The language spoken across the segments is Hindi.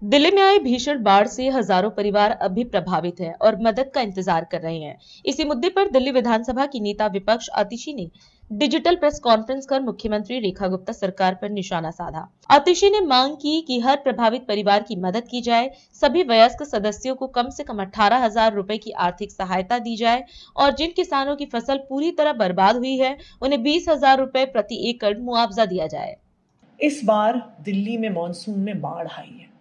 दिल्ली में आई भीषण बाढ़ से हजारों परिवार अब भी प्रभावित हैं और मदद का इंतजार कर रहे हैं। इसी मुद्दे पर दिल्ली विधानसभा की नेता विपक्ष आतिशी ने डिजिटल प्रेस कॉन्फ्रेंस कर मुख्यमंत्री रेखा गुप्ता सरकार पर निशाना साधा। आतिशी ने मांग की कि हर प्रभावित परिवार की मदद की जाए, सभी वयस्क सदस्यों को कम से कम 18,000 रुपए की आर्थिक सहायता दी जाए और जिन किसानों की फसल पूरी तरह बर्बाद हुई है उन्हें 20,000 रुपए प्रति एकड़ मुआवजा दिया जाए। इस बार दिल्ली में मॉनसून में बाढ़ आई है।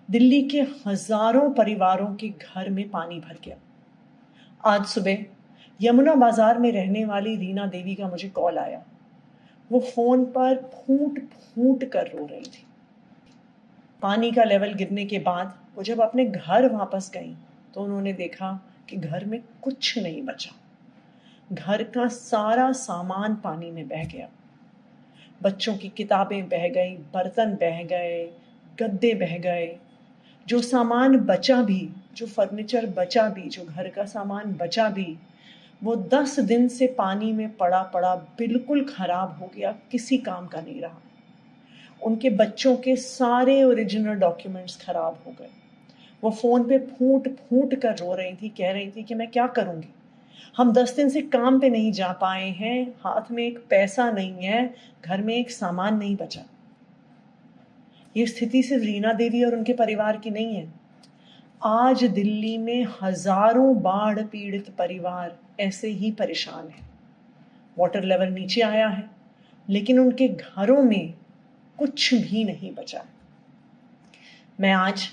दिल्ली के हजारों परिवारों के घर में पानी भर गया। आज सुबह यमुना बाजार में रहने वाली रीना देवी का मुझे कॉल आया। वो फोन पर फूट फूट कर रो रही थी। पानी का लेवल गिरने के बाद वो जब अपने घर वापस गई तो उन्होंने देखा कि घर में कुछ नहीं बचा। घर का सारा सामान पानी में बह गया। बच्चों की किताबें बह गई, बर्तन बह गए, गद्दे बह गए। जो सामान बचा भी, जो फर्नीचर बचा भी, जो घर का सामान बचा भी, वो 10 दिन से पानी में पड़ा पड़ा बिल्कुल खराब हो गया, किसी काम का नहीं रहा। उनके बच्चों के सारे ओरिजिनल डॉक्यूमेंट्स खराब हो गए। वो फोन पे फूट फूट कर रो रही थी, कह रही थी कि मैं क्या करूंगी, हम 10 दिन से काम पे नहीं जा पाए हैं, हाथ में एक पैसा नहीं है, घर में एक सामान नहीं बचा। ये स्थिति सिर्फ रीना देवी और उनके परिवार की नहीं है। आज दिल्ली में हजारों बाढ़ पीड़ित परिवार ऐसे ही परेशान हैं। वाटर लेवल नीचे आया है, लेकिन उनके घरों में कुछ भी नहीं बचा। मैं आज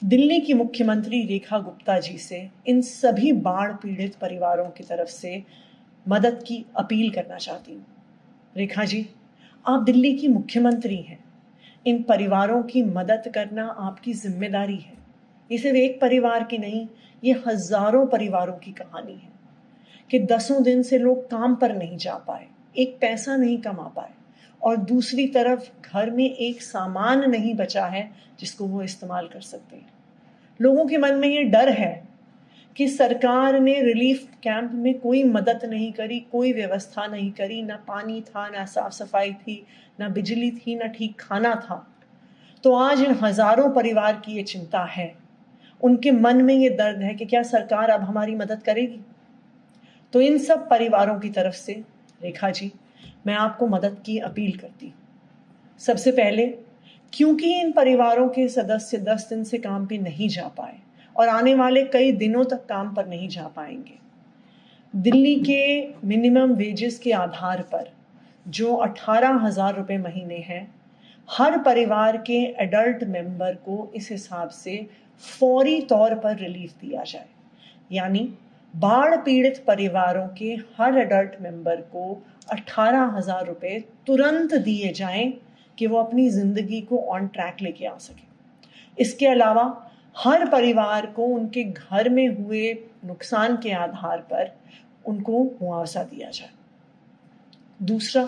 दिल्ली की मुख्यमंत्री रेखा गुप्ता जी से इन सभी बाढ़ पीड़ित परिवारों की तरफ से मदद की अपील करना चाहती हूँ। रेखा जी, आप दिल्ली की मुख्यमंत्री हैं। इन परिवारों की मदद करना आपकी जिम्मेदारी है। ये सिर्फ एक परिवार की नहीं, ये हजारों परिवारों की कहानी है कि 10 दिन से लोग काम पर नहीं जा पाए, एक पैसा नहीं कमा पाए और दूसरी तरफ घर में एक सामान नहीं बचा है जिसको वो इस्तेमाल कर सकते हैं। लोगों के मन में ये डर है कि सरकार ने रिलीफ कैंप में कोई मदद नहीं करी, कोई व्यवस्था नहीं करी, ना पानी था, ना साफ सफाई थी, ना बिजली थी, ना ठीक खाना था। तो आज इन हजारों परिवार की ये चिंता है, उनके मन में ये दर्द है कि क्या सरकार अब हमारी मदद करेगी। तो इन सब परिवारों की तरफ से रेखा जी, मैं आपको मदद की अपील करती हूँ। सबसे पहले, क्योंकि इन परिवारों के सदस्य 10 दिन से काम पे नहीं जा पाए और आने वाले कई दिनों तक काम पर नहीं जा पाएंगे, दिल्ली के मिनिमम वेजेस के आधार पर जो 18,000 रुपए महीने हैं, हर परिवार के एडल्ट मेंबर को इस हिसाब से फौरी तौर पर रिलीफ दिया जाए। यानी बाढ़ पीड़ित परिवारों के हर एडल्ट मेंबर को 18,000 रुपए तुरंत दिए जाएं कि वो अपनी जिंदगी को ऑन ट्रैक लेके आ सके। इसके अलावा हर परिवार को उनके घर में हुए नुकसान के आधार पर उनको मुआवजा दिया जाए। दूसरा,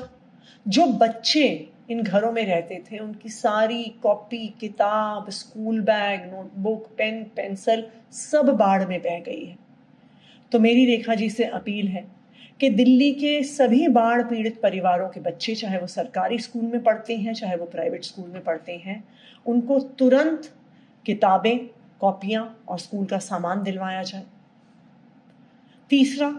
जो बच्चे इन घरों में रहते थे, उनकी सारी कॉपी, किताब, school bag, notebook, pen, pencil सब बाढ़ में बह गई है। तो मेरी रेखा जी से अपील है कि दिल्ली के सभी बाढ़ पीड़ित परिवारों के बच्चे, चाहे वो सरकारी स्कूल में पढ़ते हैं, चाहे वो प्राइवेट स्कूल में पढ़ते हैं, उनको तुरंत किताबें, कॉपियां और स्कूल का सामान दिलवाया जाए। तीसरा,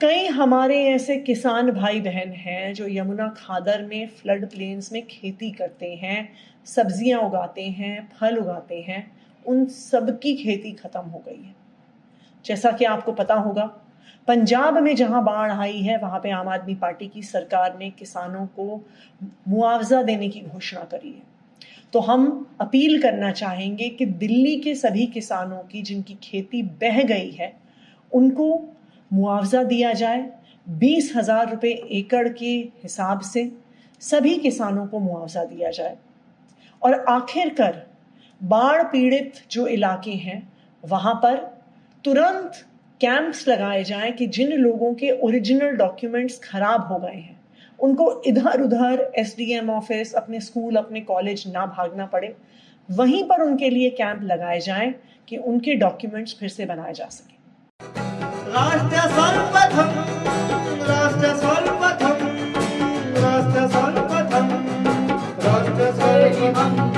कई हमारे ऐसे किसान भाई बहन हैं जो यमुना खादर में फ्लड प्लेन्स में खेती करते हैं, सब्जियां उगाते हैं, फल उगाते हैं, उन सब की खेती खत्म हो गई है। जैसा कि आपको पता होगा, पंजाब में जहां बाढ़ आई है वहां पे आम आदमी पार्टी की सरकार ने किसानों को मुआवजा देने की घोषणा करी है। तो हम अपील करना चाहेंगे कि दिल्ली के सभी किसानों की जिनकी खेती बह गई है, उनको मुआवजा दिया जाए। 20,000 रुपए एकड़ के हिसाब से सभी किसानों को मुआवजा दिया जाए। और आखिरकार बाढ़ पीड़ित जो इलाके हैं वहां पर तुरंत कैंप्स लगाए जाएं कि जिन लोगों के ओरिजिनल डॉक्यूमेंट्स खराब हो गए हैं उनको इधर उधर एसडीएम ऑफिस, अपने स्कूल, अपने कॉलेज ना भागना पड़े। वहीं पर उनके लिए कैंप लगाए जाएं कि उनके डॉक्यूमेंट्स फिर से बनाए जा सके। राष्ट्र सर्वप्रथम, राष्ट्र सर्वप्रथम, राष्ट्र सर्वप्रथम, राष्ट्र सर्वप्रथम।